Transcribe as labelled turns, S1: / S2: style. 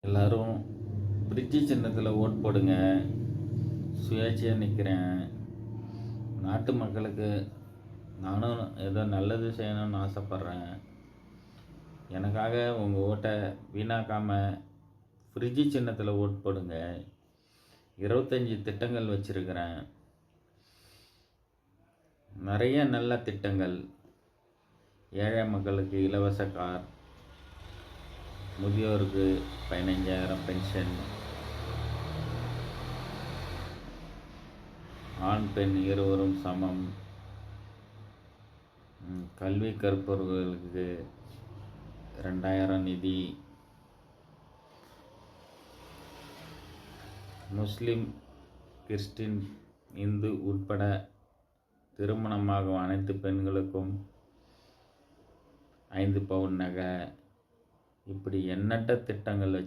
S1: எல்லாரும் பிரிட்ஜு சின்னத்தில் ஓட் போடுங்க. சுயேட்சையாக நிற்கிறேன். நாட்டு மக்களுக்கு நானும் ஏதோ நல்லது செய்யணும்னு ஆசைப்பட்றேன். எனக்காக உங்கள் ஓட்டை வீணாக்காமல் ஃப்ரிட்ஜு சின்னத்தில் ஓட் போடுங்க. 25 திட்டங்கள் வச்சுருக்கிறேன். நிறைய நல்ல திட்டங்கள். ஏழை மக்களுக்கு இலவச கார், முதியோருக்கு 15,000 பென்ஷன், ஆண் பெண் இருவரும் சமம், கல்வி கற்பவர்களுக்கு 2,000 நிதி, முஸ்லீம், கிறிஸ்டின், இந்து உட்பட திருமணமாகும் அனைத்து பெண்களுக்கும் 5 பவுன் நகை, இப்படி எண்ணற்ற திட்டங்கள் வச்சு